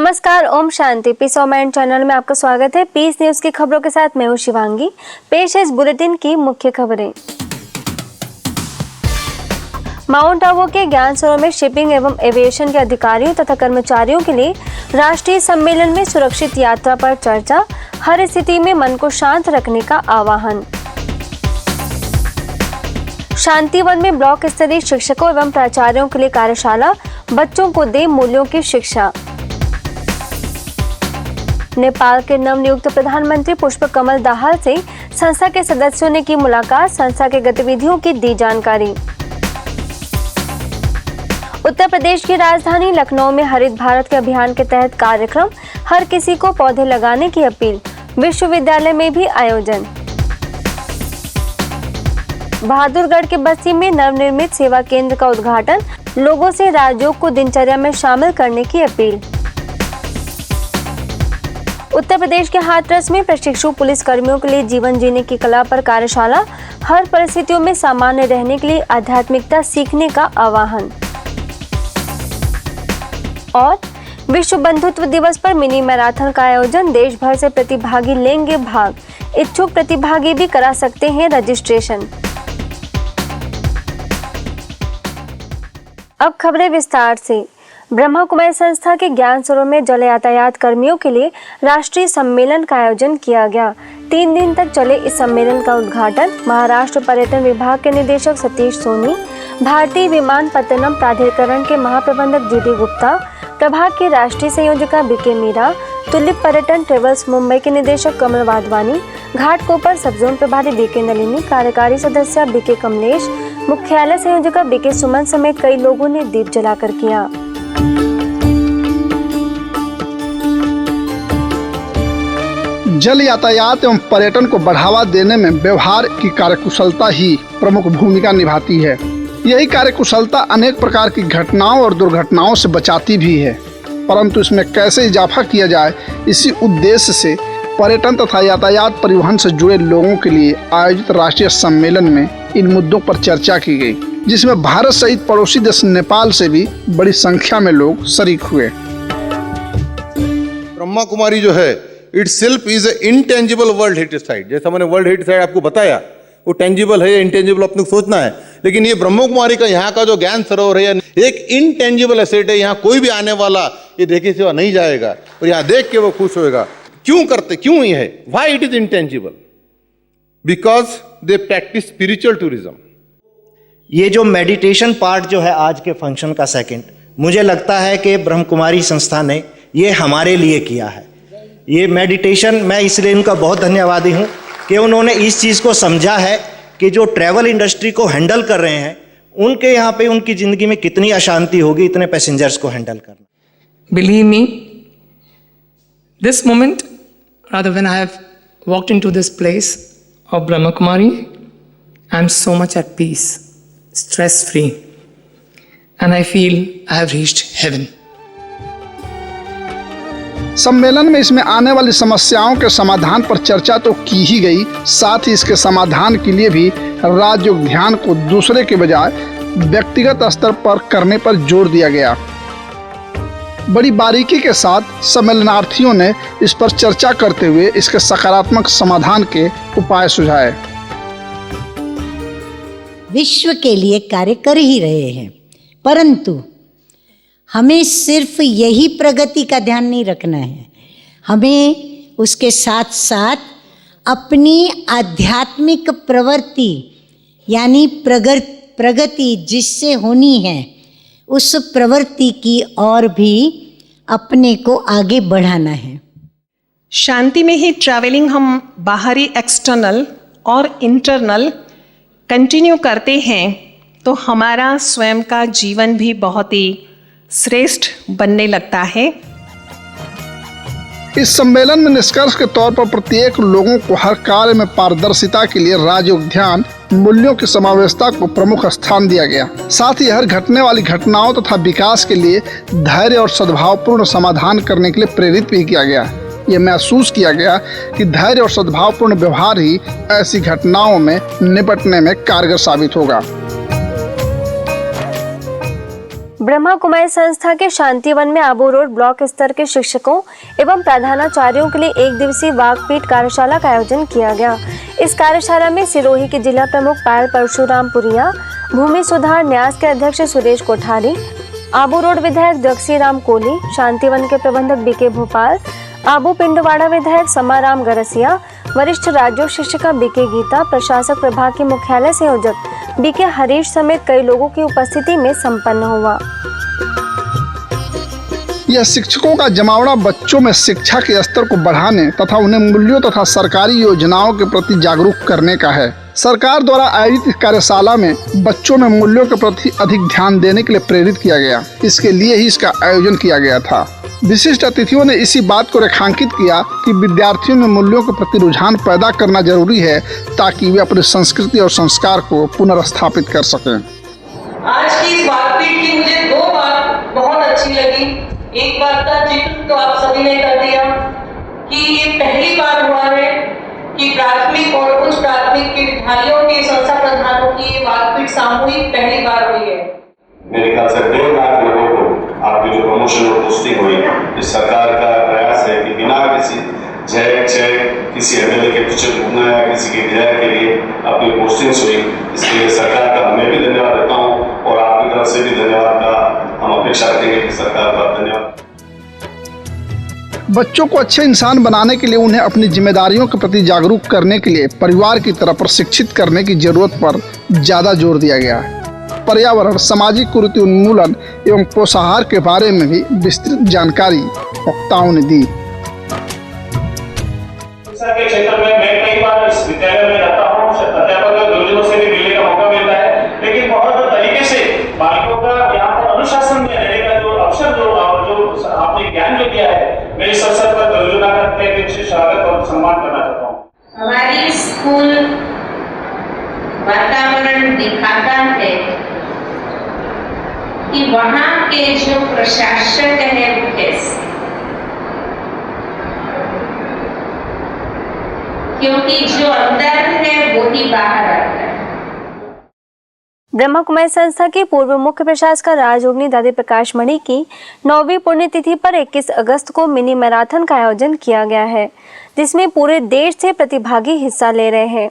नमस्कार, Om Shanti. Piece of mind channel में आपका स्वागत है। पीस न्यूज की खबरों के साथ मैं हूं शिवांगी। पेश है इस बुलेटिन की मुख्य खबरें। माउंट आबू के ज्ञान सरोवर में शिपिंग एवं एविएशन के अधिकारियों तथा कर्मचारियों के लिए राष्ट्रीय सम्मेलन में सुरक्षित यात्रा पर चर्चा, हर स्थिति में मन को शांत रखने का आह्वान। शांतिवन में ब्लॉक स्तरीय शिक्षकों एवं प्राचार्यों के लिए कार्यशाला, बच्चों को दे मूल्यों की शिक्षा। नेपाल के नवनियुक्त प्रधानमंत्री पुष्प कमल दाहाल से संस्था के सदस्यों ने की मुलाकात, संस्था के गतिविधियों की दी जानकारी। उत्तर प्रदेश की राजधानी लखनऊ में हरित भारत के अभियान के तहत कार्यक्रम, हर किसी को पौधे लगाने की अपील, विश्वविद्यालय में भी आयोजन। बहादुरगढ़ के बस्ती में नवनिर्मित सेवा केंद्र का उद्घाटन, लोगों से राजयोग को दिनचर्या में शामिल करने की अपील। उत्तर प्रदेश के हाथरस में प्रशिक्षु पुलिस कर्मियों के लिए जीवन जीने की कला पर कार्यशाला, हर परिस्थितियों में सामान्य रहने के लिए आध्यात्मिकता सीखने का आह्वान। और विश्व बंधुत्व दिवस पर मिनी मैराथन का आयोजन, देश भर से प्रतिभागी लेंगे भाग, इच्छुक प्रतिभागी भी करा सकते हैं रजिस्ट्रेशन। अब खबरें विस्तार से। ब्रह्मा कुमारी संस्था के ज्ञान सरोवर में जल यातायात कर्मियों के लिए राष्ट्रीय सम्मेलन का आयोजन किया गया। 3 दिन तक चले इस सम्मेलन का उद्घाटन महाराष्ट्र पर्यटन विभाग के निदेशक सतीश सोनी, भारतीय विमानपत्तनम प्राधिकरण के महाप्रबंधक जीडी गुप्ता, प्रभाग की राष्ट्रीय संयोजिका बीके मीरा, तुलिप पर्यटन ट्रेवल्स मुंबई के निदेशक कमल वाधवानी, घाटकोपर सब जोन प्रभारी बीके नलिनी, कार्यकारी सदस्य बीके कमलेश, मुख्यालय संयोजिका बीके सुमन समेत कई लोगों ने दीप जलाकर किया। जल यातायात एवं पर्यटन को बढ़ावा देने में व्यवहार की कार्यकुशलता ही प्रमुख भूमिका निभाती है। यही कार्यकुशलता अनेक प्रकार की घटनाओं और दुर्घटनाओं से बचाती भी है, परंतु इसमें कैसे इजाफा किया जाए, इसी उद्देश्य से पर्यटन तथा यातायात परिवहन से जुड़े लोगों के लिए आयोजित राष्ट्रीय सम्मेलन में इन मुद्दों पर चर्चा की गई, जिसमें भारत सहित पड़ोसी देश नेपाल से भी बड़ी संख्या में लोग शरीक हुए। ब्रह्मा कुमारी जो है it self is a intangible world heritage site. जैसा मैंने वर्ल्ड हेरिटेज साइट आपको बताया, वो टेंजिबल है या इंटेंजिबल अपने को सोचना है, लेकिन ये ब्रह्मा कुमारी का यहाँ का जो ज्ञान सरोवर है एक इंटेंजिबल एसेट है। यहाँ कोई भी आने वाला ये देखे सिवा नहीं जाएगा और यहाँ देख के वो खुश होएगा। क्यों ये है? Why it is intangible? Because they practice spiritual tourism. ये जो मेडिटेशन पार्ट जो है आज के फंक्शन का सेकंड, मुझे लगता है कि ब्रह्म कुमारी संस्था ने ये हमारे लिए किया है। ये मेडिटेशन, मैं इसलिए इनका बहुत धन्यवादी हूँ कि उन्होंने इस चीज़ को समझा है कि जो ट्रैवल इंडस्ट्री को हैंडल कर रहे हैं, उनके यहाँ पे उनकी ज़िंदगी में कितनी अशांति होगी इतने पैसेंजर्स को हैंडल करना। Believe me, this moment, rather when I have walked into this place of Brahma Kumari, I am so much at peace, stress-free, and I feel I have reached heaven. सम्मेलन में इसमें आने वाली समस्याओं के समाधान पर चर्चा तो की ही गई, साथ ही इसके समाधान के लिए भी राजयोग ध्यान को दूसरे के बजाय व्यक्तिगत स्तर पर करने पर जोर दिया गया। बड़ी बारीकी के साथ सम्मेलनार्थियों ने इस पर चर्चा करते हुए इसके सकारात्मक समाधान के उपाय सुझाए। विश्व के लिए कार्य कर ही रहे हैं, परंतु हमें सिर्फ यही प्रगति का ध्यान नहीं रखना है, हमें उसके साथ साथ अपनी आध्यात्मिक प्रवृत्ति यानी प्रगति जिससे होनी है, उस प्रवृत्ति की ओर भी अपने को आगे बढ़ाना है। शांति में ही ट्रैवलिंग हम बाहरी एक्सटर्नल और इंटरनल कंटिन्यू करते हैं तो हमारा स्वयं का जीवन भी बहुत ही श्रेष्ठ बनने लगता है। इस सम्मेलन में निष्कर्ष के तौर पर प्रत्येक लोगों को हर कार्य में पारदर्शिता के लिए राजयोग ध्यान, मूल्यों की समावेशता को प्रमुख स्थान दिया गया। साथ ही हर घटने वाली घटनाओं तथा विकास के लिए धैर्य और सद्भावपूर्ण समाधान करने के लिए प्रेरित भी किया गया। ये महसूस किया गया कि धैर्य और सद्भावपूर्ण व्यवहार ही ऐसी घटनाओं में निपटने में कारगर साबित होगा। ब्रह्मा कुमारी संस्था के शांतिवन में आबू रोड ब्लॉक स्तर के शिक्षकों एवं प्रधानाचार्यों के लिए एक दिवसीय वाकपीट कार्यशाला का आयोजन किया गया। इस कार्यशाला में सिरोही के जिला प्रमुख पायल परशुराम पुरिया, भूमि सुधार न्यास के अध्यक्ष सुरेश कोठारी, आबू रोड विधायक जगसी राम कोली, शांतिवन के प्रबंधक बीके भोपाल, आबू पिंडवाड़ा विधायक समाराम गरसिया, वरिष्ठ राज्य शिक्षिका बीके गीता, प्रशासक प्रभाग के मुख्यालय संयोजक बीके हरीश समेत कई लोगों की उपस्थिति में संपन्न हुआ। यह शिक्षकों का जमावड़ा बच्चों में शिक्षा के स्तर को बढ़ाने तथा उन्हें मूल्यों तथा सरकारी योजनाओं के प्रति जागरूक करने का है। सरकार द्वारा आयोजित इस कार्यशाला में बच्चों में मूल्यों के प्रति अधिक ध्यान देने के लिए प्रेरित किया गया। इसके लिए ही इसका आयोजन किया गया था। विशिष्ट अतिथियों ने इसी बात को रेखांकित किया कि विद्यार्थियों में मूल्यों के प्रति रुझान पैदा करना जरूरी है ताकि वे अपनी संस्कृति और संस्कार को पुनर्स्थापित कर सकें। आज की इस बातचीत की मुझे दो बात बहुत अच्छी लगी। एक बात का जिक्र तो आप सभी ने कर दिया कि ये पहली बार हुआ है कि प्राथमिक और उच्च प्राथमिक के विद्यालयों के संस्था प्रधानों की ये बातचीत सामूहिक पहली बार हुई है। मेरे ख्याल से 2 लाख लोगों को आपकी जो प्रमोशन और पोस्टिंग हुई, इस सरकार का प्रयास है कि बिना किसी किसी एमएलए के पीछे घूमना या किसी के विधायक के लिए अपनी पोस्टिंग्स हुई। इसके लिए सरकार का मैं भी धन्यवाद देता हूँ और आपकी तरफ से भी धन्यवाद का हम अपेक्षा रखेंगे कि सरकार का धन्यवाद। बच्चों को अच्छे इंसान बनाने के लिए उन्हें अपनी जिम्मेदारियों के प्रति जागरूक करने के लिए परिवार की तरफ प्रशिक्षित करने की जरूरत पर ज्यादा जोर दिया गया है। पर्यावरण, सामाजिक कुरीति उन्मूलन एवं पोषाहार के बारे में भी विस्तृत जानकारी वक्ताओं ने दी। शिक्षा के क्षेत्र में मैं कई बार इस विद्यालय में रहता हूँ, अध्यापक गुरुजनों से भी मिलने का मौका मिलता है, लेकिन बहुत तरीके से बालकों का यहाँ पर अनुशासन में रहने का जो अवसर जो आपने ज्ञान जो दिया है, मैं इस अवसर पर गुरुजना करते हुए इनसे स्वागत और सम्मान करना चाहता हूँ। हमारी स्कूल वातावरण दिखाता है कि वहाँ के जो प्रशासक है वो कैसे, क्योंकि जो अंदर है वो ही बाहर आता है। ब्रह्मा कुमारी संस्था के पूर्व मुख्य प्रशासक राजयोगिनी दादी प्रकाश मणि की 9वीं पुण्यतिथि पर 21 अगस्त को मिनी मैराथन का आयोजन किया गया है, जिसमें पूरे देश से प्रतिभागी हिस्सा ले रहे हैं।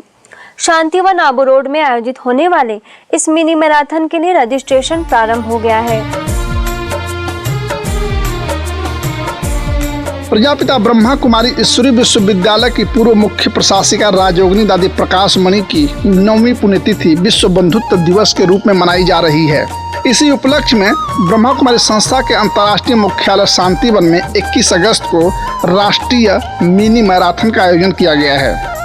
शांतिवन आबू रोड में आयोजित होने वाले इस मिनी मैराथन के लिए रजिस्ट्रेशन प्रारंभ हो गया है। प्रजापिता ब्रह्मा कुमारी ईश्वरी विश्वविद्यालय की पूर्व मुख्य प्रशासिका राजयोगिनी दादी प्रकाश मणि की 9वीं पुण्यतिथि विश्व बंधुत्व दिवस के रूप में मनाई जा रही है। इसी उपलक्ष्य में ब्रह्मा कुमारी संस्था के अंतर्राष्ट्रीय मुख्यालय शांतिवन में 21 अगस्त को राष्ट्रीय मिनी मैराथन का आयोजन किया गया है।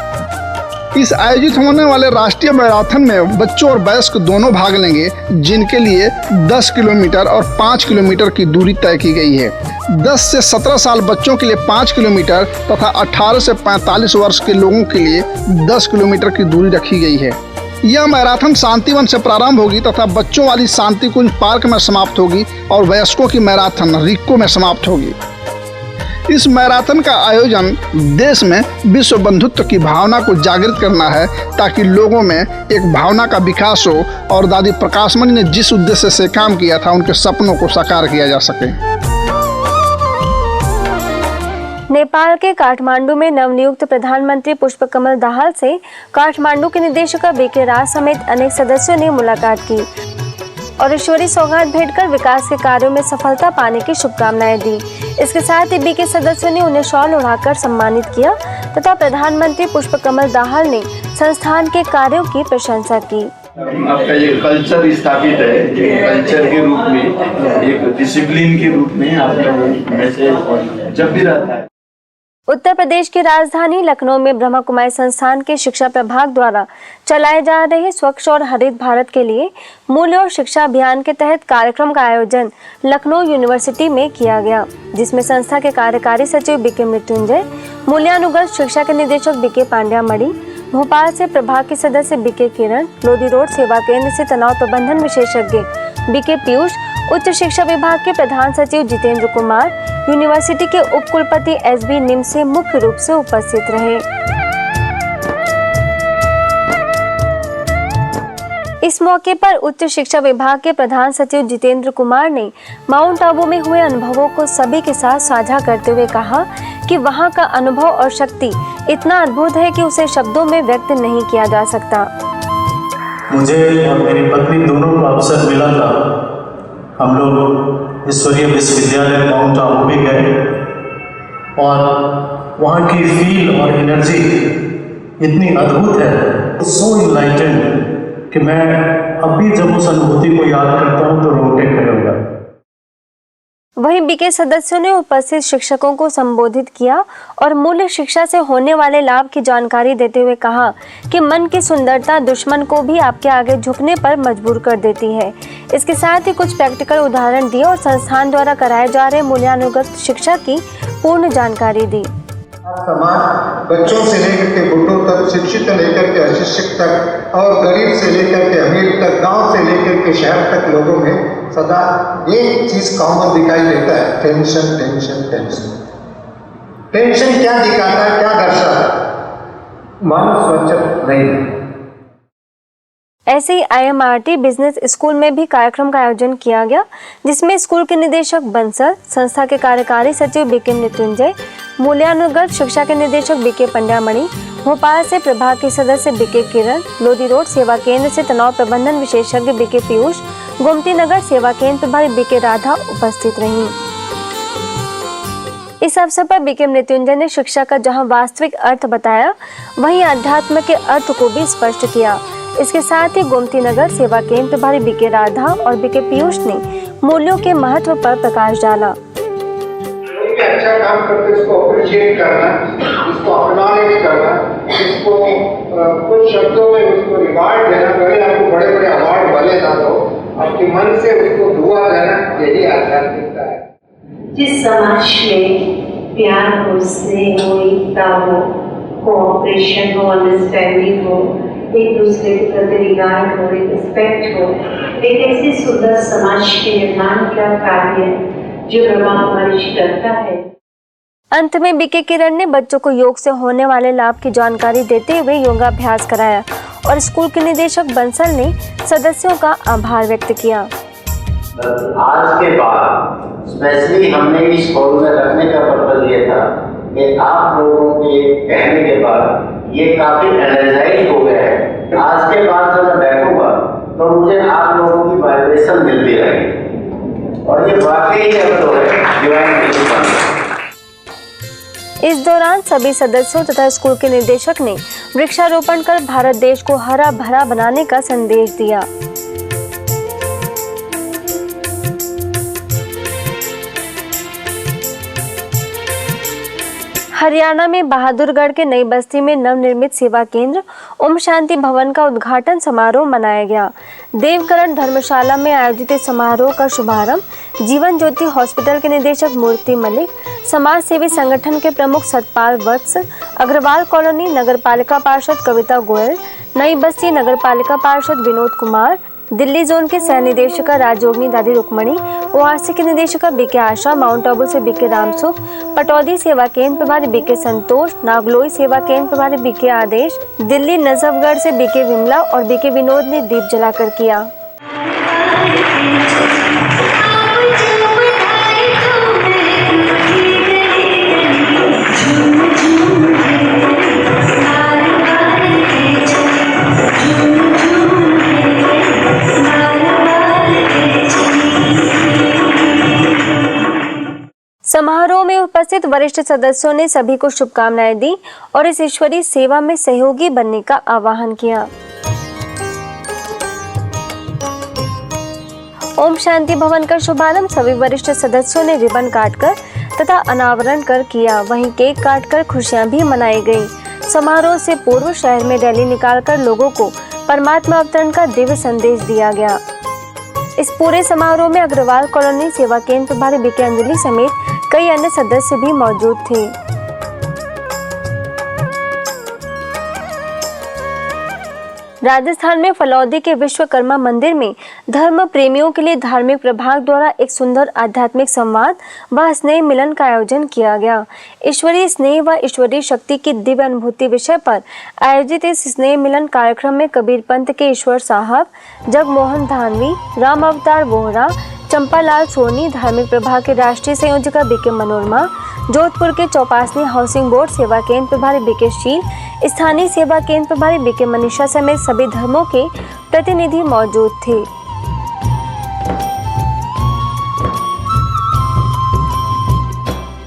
इस आयोजित होने वाले राष्ट्रीय मैराथन में बच्चों और वयस्क दोनों भाग लेंगे, जिनके लिए 10 किलोमीटर और 5 किलोमीटर की दूरी तय की गई है। 10 से 17 साल बच्चों के लिए 5 किलोमीटर तथा 18 से 45 वर्ष के लोगों के लिए 10 किलोमीटर की दूरी रखी गई है। यह मैराथन शांतिवन से प्रारंभ होगी तथा बच्चों वाली शांति कुंज पार्क में समाप्त होगी और वयस्कों की मैराथन रिक्को में समाप्त होगी। इस मैराथन का आयोजन देश में विश्व बंधुत्व की भावना को जागृत करना है, ताकि लोगों में एक भावना का विकास हो और दादी प्रकाश मणि ने जिस उद्देश्य से काम किया था, उनके सपनों को साकार किया जा सके। नेपाल के काठमांडू में नवनियुक्त प्रधानमंत्री पुष्पकमल दाहाल से काठमांडू के निदेशक बीके राज समेत अनेक सदस्यों ने मुलाकात की और ईश्वरी सौगात भेंट कर विकास के कार्यों में सफलता पाने की शुभकामनाएं दी। इसके साथ ही बीके सदस्यों ने उन्हें शॉल ओढ़ाकर सम्मानित किया तथा प्रधानमंत्री पुष्पकमल दाहाल ने संस्थान के कार्यों की प्रशंसा की। आपका ये कल्चर स्थापित है, एक कल्चर के रूप में, एक डिसिप्लिन के रूप में आपका मैसेज जब भी रहता है। उत्तर प्रदेश की राजधानी लखनऊ में ब्रह्मा कुमारी संस्थान के शिक्षा प्रभाग द्वारा चलाए जा रहे स्वच्छ और हरित भारत के लिए मूल्य और शिक्षा अभियान के तहत कार्यक्रम का आयोजन लखनऊ यूनिवर्सिटी में किया गया, जिसमें संस्था के कार्यकारी सचिव बीके मृत्युंजय, मूल्यानुगत शिक्षा के निदेशक बीके पांड्या मणि, भोपाल से प्रभाग के सदस्य बीके किरण, लोधी रोड सेवा केंद्र से तनाव प्रबंधन विशेषज्ञ बीके पीयूष, उच्च शिक्षा विभाग के प्रधान सचिव जितेंद्र कुमार, यूनिवर्सिटी के उप कुलपति एसबी निमसे मुख्य रूप से उपस्थित रहे। इस मौके पर उच्च शिक्षा विभाग के प्रधान सचिव जितेंद्र कुमार ने माउंट आबू में हुए अनुभवों को सभी के साथ साझा करते हुए कहा कि वहां का अनुभव और शक्ति इतना अद्भुत है कि उसे शब्दों में व्यक्त नहीं किया जा सकता। मुझे और मेरी पत्नी दोनों को अवसर मिला था। हम लोग ईश्वरीय विश्वविद्यालय माउंट आबू भी गए और वहाँ की फील और एनर्जी इतनी अद्भुत है, सो इनलाइटेंड कि मैं अभी जब उस अनुभूति को याद करता हूँ तो रोंगटे खड़े हो जाते हैं। वहीं बीके सदस्यों ने उपस्थित शिक्षकों को संबोधित किया और मूल्य शिक्षा से होने वाले लाभ की जानकारी देते हुए कहा कि मन की सुंदरता दुश्मन को भी आपके आगे झुकने पर मजबूर कर देती है। इसके साथ ही कुछ प्रैक्टिकल उदाहरण दिए और संस्थान द्वारा कराए जा रहे मूल्यानुगत शिक्षा की पूर्ण जानकारी दी। समाज बच्चों से लेकर के बुढ़ों तक, शिक्षित से लेकर के अशिक्षित तक और गरीब से लेकर के अमीर तक, गांव से लेकर के शहर तक लोगों में सदा एक चीज कॉमन दिखाई देता है, टेंशन टेंशन टेंशन। टेंशन क्या दिखाता है, क्या दर्शाता है? मन स्वच्छ नहीं है। ऐसे ही IMRT बिजनेस स्कूल में भी कार्यक्रम का आयोजन किया गया, जिसमें स्कूल के निदेशक बंसल, संस्था के कार्यकारी सचिव बीके मृत्युंजय, मूल्यानुगत शिक्षा के निदेशक बीके पंड्यामणि, भोपाल से प्रभाग के सदस्य बीके किरण, लोधी रोड सेवा केंद्र से तनाव प्रबंधन विशेषज्ञ बीके पीयूष, गोमती नगर सेवा केंद्र प्रभारी बीके राधा उपस्थित रहीं। इस अवसर पर बीके मृत्युंजय ने शिक्षा का जहां वास्तविक अर्थ बताया, वहीं अध्यात्म के अर्थ को भी स्पष्ट किया। इसके साथ ही गोमती नगर सेवा केंद्र प्रभारी बीके राधा और बीके पीयूष ने मूल्यों के महत्व पर प्रकाश डाला। अच्छा काम करते उसको अप्रिशिएट करना, उसको अक्नॉलेज करना, इसको कुछ शब्दों में उसको रिवार्ड देना, भले आपको बड़े बड़े अवार्ड भले ना दो, आपके मन से उसको दुआ देना, यही आध्यात्मिकता है। जिस समाज में प्यार हो, स्नेह हो, एकता हो, कोऑपरेशन हो, अंडरस्टैंडिंग हो, एक दूसरे के प्रति रिगार्ड हो, रिस्पेक्ट हो, एक ऐसी सुंदर समाज के निर्माण का कार्य जो ब्रह्मा कुमारी करता है। अंत में बीके किरण ने बच्चों को योग से होने वाले लाभ की जानकारी देते हुए योगाभ्यास कराया और स्कूल के निदेशक बंसल ने सदस्यों का आभार व्यक्त किया। आज के बाद स्पेशली हमने इस स्कूल में रखने का पर्पज ये था कि आप लोगों के कहने के बाद ये काफी एनर्जाइज हो गया है। आज के बाद जब मैं बैठूंगा तो मुझे आप लोगों की वाइब्रेशन मिलती रहेगी और ये वाकई अब तो है डिवाइन मिशन। इस दौरान सभी सदस्यों तथा स्कूल के निदेशक ने वृक्षारोपण कर भारत देश को हरा भरा बनाने का संदेश दिया। हरियाणा में बहादुरगढ़ के नई बस्ती में नवनिर्मित सेवा केंद्र ओम शांति भवन का उद्घाटन समारोह मनाया गया। देवकरण धर्मशाला में आयोजित इस समारोह का शुभारंभ जीवन ज्योति हॉस्पिटल के निदेशक मूर्ति मलिक, समाज सेवी संगठन के प्रमुख सतपाल वत्स, अग्रवाल कॉलोनी नगर पालिका पार्षद कविता गोयल, नई बस्ती नगर पालिका पार्षद विनोद कुमार, दिल्ली जोन के सह निदेशिका राजयोगिनी दादी रुक्मणी, ओआरसी के निदेशिका बीके आशा, माउंट आबू से बीके रामसुख, पटौदी सेवा केंद्र प्रभारी बीके संतोष, नागलोई सेवा केंद्र प्रभारी बीके आदेश, दिल्ली नजफगढ़ से बीके विमला और बीके विनोद ने दीप जलाकर किया। समारोह में उपस्थित वरिष्ठ सदस्यों ने सभी को शुभकामनाएं दी और इस ईश्वरीय सेवा में सहयोगी बनने का आह्वान किया। ओम शांति भवन का शुभारंभ सभी वरिष्ठ सदस्यों ने रिबन काटकर तथा अनावरण कर किया। वहीं केक काटकर खुशियां भी मनाई गई। समारोह से पूर्व शहर में रैली निकालकर लोगों को परमात्मा अवतरण का दिव्य संदेश दिया गया। इस पूरे समारोह में अग्रवाल कॉलोनी सेवा केंद्र प्रभारी बीके अंजलि समेत कई अन्य सदस्य भी मौजूद थे। राजस्थान में फलौदी के विश्वकर्मा मंदिर में धर्म प्रेमियों के लिए धार्मिक प्रभाग द्वारा एक सुंदर आध्यात्मिक संवाद व स्नेह मिलन का आयोजन किया गया। ईश्वरीय स्नेह व ईश्वरीय शक्ति की दिव्य अनुभूति विषय पर आयोजित इस स्नेह मिलन कार्यक्रम में कबीर पंथ के ईश्वर साहब, जगमोहन धानवी, राम अवतार बोहरा, चंपालाल सोनी, धार्मिक प्रभाग के राष्ट्रीय संयोजिका बीके मनोरमा, जोधपुर के चौपासनी हाउसिंग बोर्ड सेवा केंद्र प्रभारी बीके शील, स्थानीय सेवा केंद्र प्रभारी बीके मनीषा समेत सभी धर्मों के प्रतिनिधि मौजूद थे।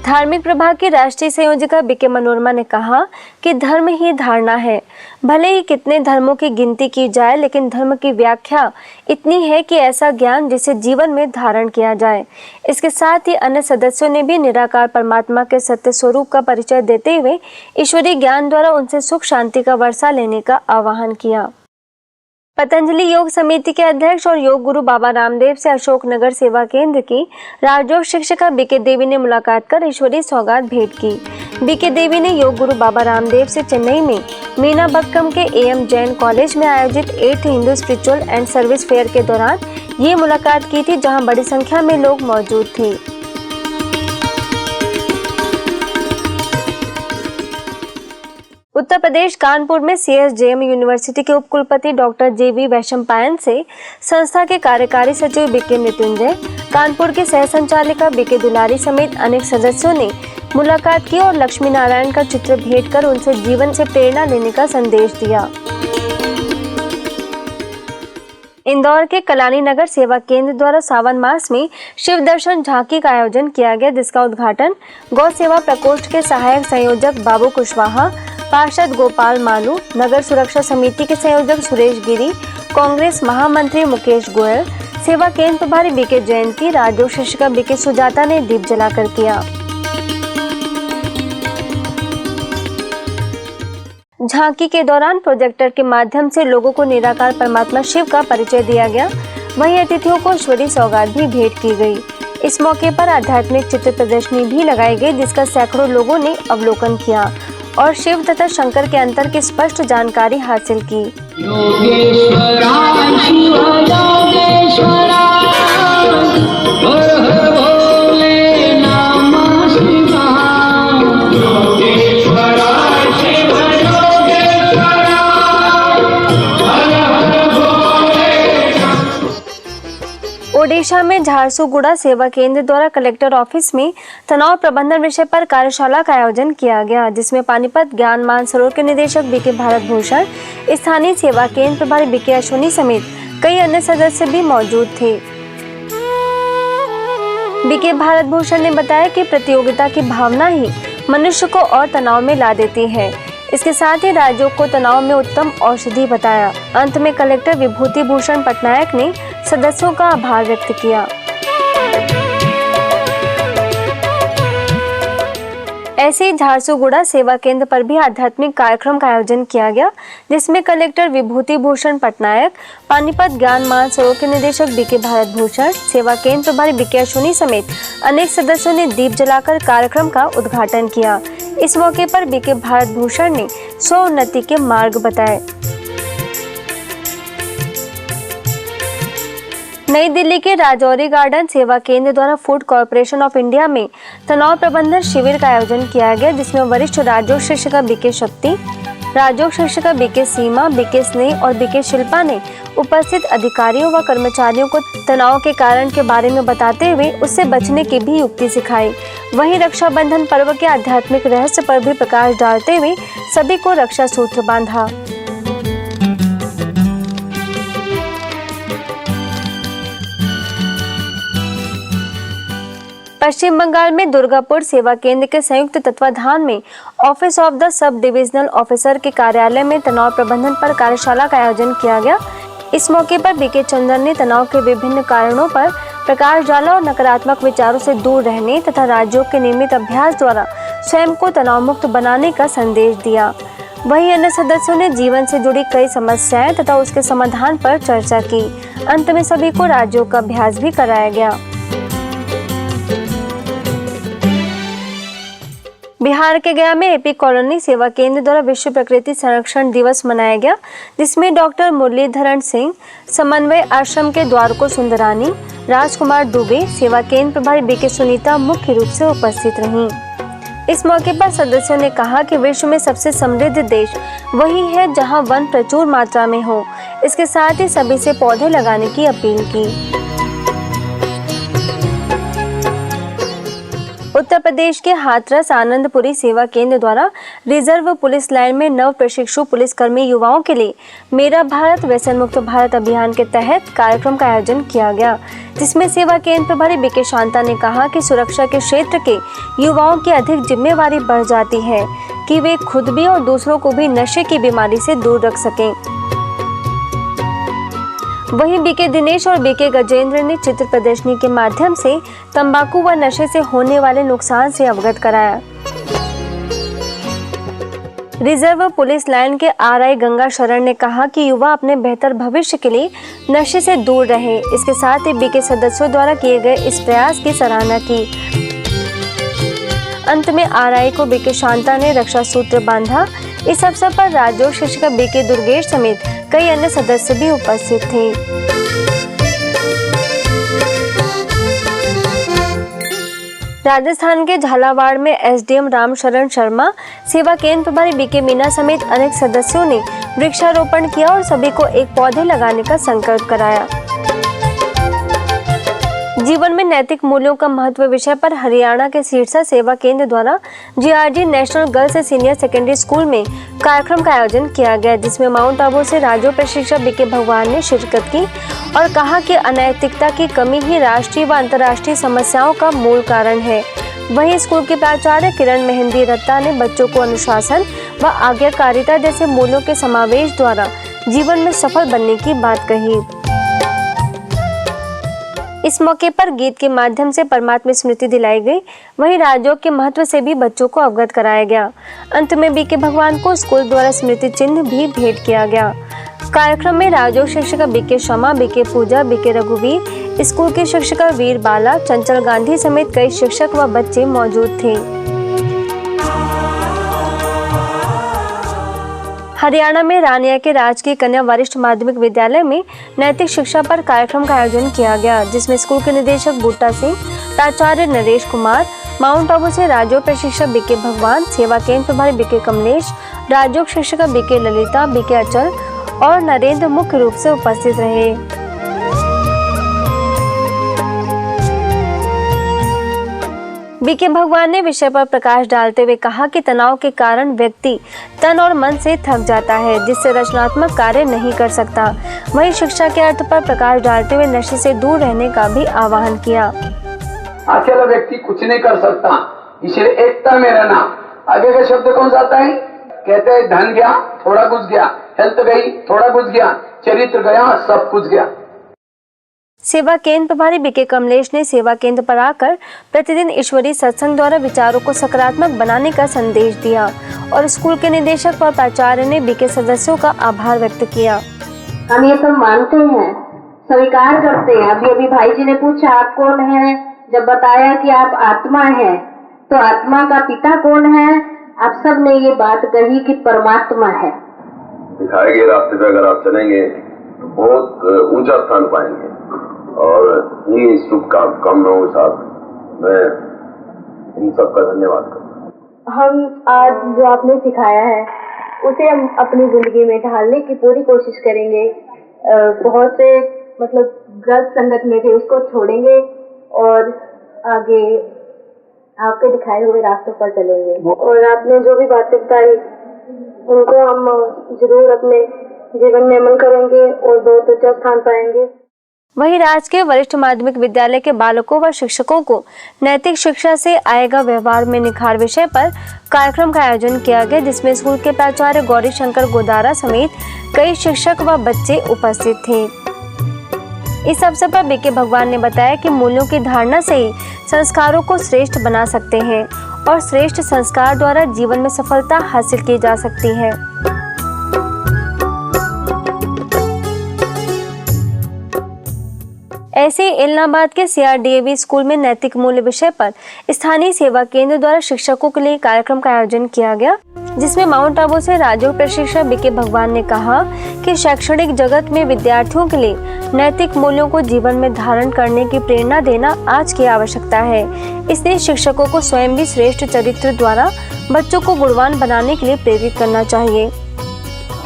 धार्मिक प्रभाग की राष्ट्रीय संयोजिका बीके मनोरमा ने कहा कि धर्म ही धारणा है। भले ही कितने धर्मों की गिनती की जाए, लेकिन धर्म की व्याख्या इतनी है कि ऐसा ज्ञान जिसे जीवन में धारण किया जाए। इसके साथ ही अन्य सदस्यों ने भी निराकार परमात्मा के सत्य स्वरूप का परिचय देते हुए ईश्वरीय ज्ञान द्वारा उनसे सुख शांति का वर्षा लेने का आह्वान किया। पतंजलि योग समिति के अध्यक्ष और योग गुरु बाबा रामदेव से अशोकनगर सेवा केंद्र की राजयोग शिक्षिका बीके देवी ने मुलाकात कर ईश्वरीय सौगात भेंट की। बीके देवी ने योग गुरु बाबा रामदेव से चेन्नई में मीना बक्कम के एम जैन कॉलेज में आयोजित 8th Hindu spiritual and service fair के दौरान ये मुलाकात की थी, जहां बड़ी संख्या में लोग मौजूद थे। उत्तर प्रदेश कानपुर में CSJM यूनिवर्सिटी के उपकुलपति डॉक्टर JV वैशंपायन से संस्था के कार्यकारी सचिव बीके मृत्युंजय, कानपुर की सह संचालिका बीके दुलारी समेत अनेक सदस्यों ने मुलाकात की और लक्ष्मी नारायण का चित्र भेंट कर उनसे जीवन से प्रेरणा लेने का संदेश दिया। इंदौर के कलानी नगर सेवा केंद्र द्वारा सावन मास में शिव दर्शन झांकी का आयोजन किया गया, जिसका उद्घाटन गौ सेवा प्रकोष्ठ के सहायक संयोजक बाबू कुशवाहा, पार्षद गोपाल मालू, नगर सुरक्षा समिति के संयोजक सुरेश गिरी, कांग्रेस महामंत्री मुकेश गोयल, सेवा केंद्र प्रभारी बीके जयंती, राजयोग शिक्षिका बीके सुजाता ने दीप जलाकर किया। झांकी के दौरान प्रोजेक्टर के माध्यम से लोगों को निराकार परमात्मा शिव का परिचय दिया गया। वहीं अतिथियों को ईश्वरीय सौगात भी भेंट की गई। इस मौके पर आध्यात्मिक चित्र प्रदर्शनी भी लगाई गई, जिसका सैकड़ों लोगों ने अवलोकन किया और शिव तथा शंकर के अंतर की स्पष्ट जानकारी हासिल की। ओडिशा में झारसुगुड़ा सेवा केंद्र द्वारा कलेक्टर ऑफिस में तनाव प्रबंधन विषय पर कार्यशाला का आयोजन किया गया, जिसमें पानीपत ज्ञान मानसरोवर के निदेशक बीके भारत भूषण, स्थानीय सेवा केंद्र प्रभारी बीके अश्विनी समेत कई अन्य सदस्य भी मौजूद थे। बीके भारत भूषण ने बताया कि प्रतियोगिता की भावना ही मनुष्य को और तनाव में ला देती है। इसके साथ ही राजयोग को तनाव में उत्तम औषधि बताया। अंत में कलेक्टर विभूति भूषण पटनायक ने सदस्यों का आभार व्यक्त किया। ऐसे ही झारसुगुड़ा सेवा केंद्र पर भी आध्यात्मिक कार्यक्रम का आयोजन किया गया, जिसमें कलेक्टर विभूति भूषण पटनायक, पानीपत ज्ञान मानसरोवर के निदेशक बीके भारत भूषण, सेवा केंद्र प्रभारी बीके अश्विनी समेत अनेक सदस्यों ने दीप जलाकर कार्यक्रम का उद्घाटन किया। इस मौके पर बीके भारत भूषण ने स्वोन्नति के मार्ग बताए। नई दिल्ली के राजौरी गार्डन सेवा केंद्र द्वारा फूड कॉर्पोरेशन ऑफ इंडिया में तनाव प्रबंधन शिविर का आयोजन किया गया, जिसमें वरिष्ठ राजयोग शिक्षिका बीके शक्ति, राजयोग शिक्षिका बीके सीमा, बीके स्नेह और बीके शिल्पा ने उपस्थित अधिकारियों व कर्मचारियों को तनाव के कारण के बारे में बताते हुए उससे बचने की भी युक्ति सिखाई। वहीं रक्षाबंधन पर्व के आध्यात्मिक रहस्य पर भी प्रकाश डालते हुए सभी को रक्षा सूत्र बांधा। पश्चिम बंगाल में दुर्गापुर सेवा केंद्र के संयुक्त तत्वाधान में office of the sub divisional officer के कार्यालय में तनाव प्रबंधन पर कार्यशाला का आयोजन किया गया। इस मौके पर बीके चंदन ने तनाव के विभिन्न कारणों पर प्रकाश डाला और नकारात्मक विचारों से दूर रहने तथा राजयोग के नियमित अभ्यास द्वारा स्वयं को तनाव मुक्त बनाने का संदेश दिया। वहीं अन्य सदस्यों ने जीवन से जुड़ी कई समस्याएं तथा उसके समाधान पर चर्चा की। अंत में सभी को राजयोग का अभ्यास भी कराया गया। बिहार के गया में एपी कॉलोनी सेवा केंद्र द्वारा विश्व प्रकृति संरक्षण दिवस मनाया गया, जिसमें डॉक्टर मुरलीधरण सिंह, समन्वय आश्रम के द्वारको सुंदरानी, राजकुमार दुबे, सेवा केंद्र प्रभारी बीके सुनीता मुख्य रूप से उपस्थित रहीं। इस मौके पर सदस्यों ने कहा कि विश्व में सबसे समृद्ध देश वही है जहां वन प्रचुर मात्रा में हो। इसके साथ ही सभी से पौधे लगाने की अपील की। उत्तर प्रदेश के हाथरस आनंदपुरी सेवा केंद्र द्वारा रिजर्व पुलिस लाइन में नव प्रशिक्षु पुलिसकर्मी युवाओं के लिए मेरा भारत व्यसन मुक्त भारत अभियान के तहत कार्यक्रम का आयोजन किया गया, जिसमें सेवा केंद्र प्रभारी बीके शांता ने कहा कि सुरक्षा के क्षेत्र के युवाओं की अधिक जिम्मेवारी बढ़ जाती है कि वे खुद भी और दूसरों को भी नशे की बीमारी से दूर रख सकें। वहीं बीके दिनेश और बीके गजेंद्र ने चित्र प्रदर्शनी के माध्यम से तंबाकू व नशे से होने वाले नुकसान से अवगत कराया। रिजर्व पुलिस लाइन के आरआई गंगा शरण ने कहा कि युवा अपने बेहतर भविष्य के लिए नशे से दूर रहे। इसके साथ ही बीके सदस्यों द्वारा किए गए इस प्रयास की सराहना की। अंत में आरआई को बीके शांता ने रक्षा सूत्र बांधा। इस अवसर पर राज्य शिक्षिका बीके दुर्गेश समेत कई अन्य सदस्य भी उपस्थित थे। राजस्थान के झालावाड़ में एसडीएम रामशरण शर्मा, सेवा केंद्र प्रभारी बीके मीना समेत अनेक सदस्यों ने वृक्षारोपण किया और सभी को एक पौधे लगाने का संकल्प कराया। जीवन में नैतिक मूल्यों का महत्व विषय पर हरियाणा के सिरसा सेवा केंद्र द्वारा GRD national girls senior secondary school में कार्यक्रम का आयोजन किया गया, जिसमें माउंट आबू से राज्य प्रशिक्षक बीके भगवान ने शिरकत की और कहा कि अनैतिकता की कमी ही राष्ट्रीय व अंतर्राष्ट्रीय समस्याओं का मूल कारण है। वहीं स्कूल के प्राचार्य किरण मेहंदी रत्ता ने बच्चों को अनुशासन व आज्ञाकारिता जैसे मूल्यों के समावेश द्वारा जीवन में सफल बनने की बात कही। इस मौके पर गीत के माध्यम से परमात्मा स्मृति दिलाई गई। वहीं राजयोग के महत्व से भी बच्चों को अवगत कराया गया। अंत में बीके भगवान को स्कूल द्वारा स्मृति चिन्ह भी भेंट किया गया। कार्यक्रम में राजयोग शिक्षिका बीके शमा, बीके पूजा, बीके रघुवीर, स्कूल की शिक्षिका वीर बाला, चंचल गांधी समेत कई शिक्षक व बच्चे मौजूद थे। हरियाणा में रानिया के राजकीय कन्या वरिष्ठ माध्यमिक विद्यालय में नैतिक शिक्षा पर कार्यक्रम का आयोजन किया गया, जिसमें स्कूल के निदेशक बूटा सिंह, प्राचार्य नरेश कुमार, माउंट आबू से राज्यों प्रशिक्षक बीके भगवान, सेवा केंद्र प्रभारी बीके कमलेश, राज्यों शिक्षिका बीके ललिता, बीके अचल और नरेंद्र मुख्य रूप से उपस्थित रहे। बीके भगवान ने विषय पर प्रकाश डालते हुए कहा कि तनाव के कारण व्यक्ति तन और मन से थक जाता है, जिससे रचनात्मक कार्य नहीं कर सकता। वहीं शिक्षा के अर्थ पर प्रकाश डालते हुए नशे से दूर रहने का भी आह्वान किया। अकेला व्यक्ति कुछ नहीं कर सकता, इसलिए एकता में रहना। आगे का शब्द कौन सा आता है? कहते हैं धन गया थोड़ा कुछ गया, हेल्थ गई थोड़ा कुछ गया, चरित्र गया सब कुछ गया। सेवा केंद्र प्रभारी बीके कमलेश ने सेवा केंद्र पर आकर प्रतिदिन ईश्वरीय सत्संग द्वारा विचारों को सकारात्मक बनाने का संदेश दिया और स्कूल के निदेशक व प्राचार्य ने बीके सदस्यों का आभार व्यक्त किया। हम ये सब मानते हैं, स्वीकार करते हैं। अभी अभी भाई जी ने पूछा आप कौन है, जब बताया कि आप आत्मा है, तो आत्मा का पिता कौन है? आप सब ने ये बात कही कि परमात्मा है। दिखाए गए रास्ते पे अगर आप चलेंगे तो बहुत ऊंचा स्थान पाएंगे और इन्हीं शुभकामनाओं के साथ मैं इन सबका धन्यवाद करता हूँ। हम आज जो आपने सिखाया है उसे हम अपनी जिंदगी में ढालने की पूरी कोशिश करेंगे। बहुत से गलत संगत में थे उसको छोड़ेंगे और आगे आपके दिखाए हुए रास्तों पर चलेंगे। और आपने जो भी बातें बताई उनको हम जरूर अपने जीवन में अमल करेंगे और बहुत ऊंचा स्थान पाएंगे। वहीं राजकीय वरिष्ठ माध्यमिक विद्यालय के बालकों व शिक्षकों को नैतिक शिक्षा से आएगा व्यवहार में निखार विषय पर कार्यक्रम का आयोजन किया गया, जिसमें स्कूल के प्राचार्य गौरी शंकर गोदारा समेत कई शिक्षक व बच्चे उपस्थित थे। इस अवसर पर बीके भगवान ने बताया कि मूल्यों की धारणा से ही संस्कारों को श्रेष्ठ बना सकते हैं और श्रेष्ठ संस्कार द्वारा जीवन में सफलता हासिल की जा सकती है। ऐसे ही इलाहाबाद के CRDAV स्कूल में नैतिक मूल्य विषय पर स्थानीय सेवा केंद्र द्वारा शिक्षकों के लिए कार्यक्रम का आयोजन किया गया, जिसमें माउंट आबू से राजयोग प्रशिक्षक BK भगवान ने कहा कि शैक्षणिक जगत में विद्यार्थियों के लिए नैतिक मूल्यों को जीवन में धारण करने की प्रेरणा देना आज की आवश्यकता है। इसलिए शिक्षकों को स्वयं भी श्रेष्ठ चरित्र द्वारा बच्चों को गुणवान बनाने के लिए प्रेरित करना चाहिए।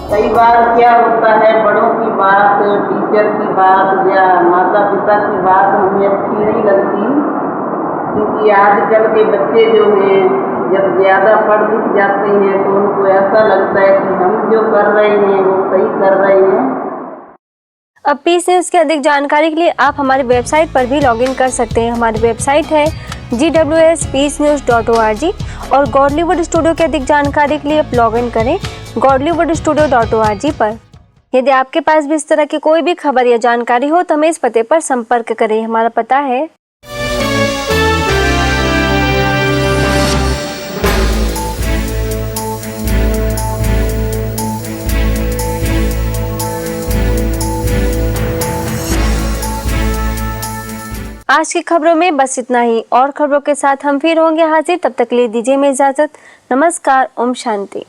कई बार क्या होता है, बड़ों की बात, टीचर की बात या माता पिता की बात हमें अच्छी नहीं लगती, क्योंकि आजकल के बच्चे जो हैं जब ज़्यादा पढ़ लिख जाते हैं तो उनको ऐसा लगता है कि हम जो कर रहे हैं वो सही कर रहे हैं। अब पीस न्यूज़ की अधिक जानकारी के लिए आप हमारी वेबसाइट पर भी लॉगिन कर सकते हैं। हमारी वेबसाइट है gwspeacenews.org और गॉडलीवुड स्टूडियो की अधिक जानकारी के लिए आप लॉगिन करें godlywoodstudio.org पर। यदि आपके पास भी इस तरह की कोई भी खबर या जानकारी हो तो हमें इस पते पर संपर्क करें। हमारा पता है आज की खबरों में बस इतना ही। और खबरों के साथ हम फिर होंगे हाजिर, तब तक के लिए दीजिए हमें इजाजत। नमस्कार, ओम शांति।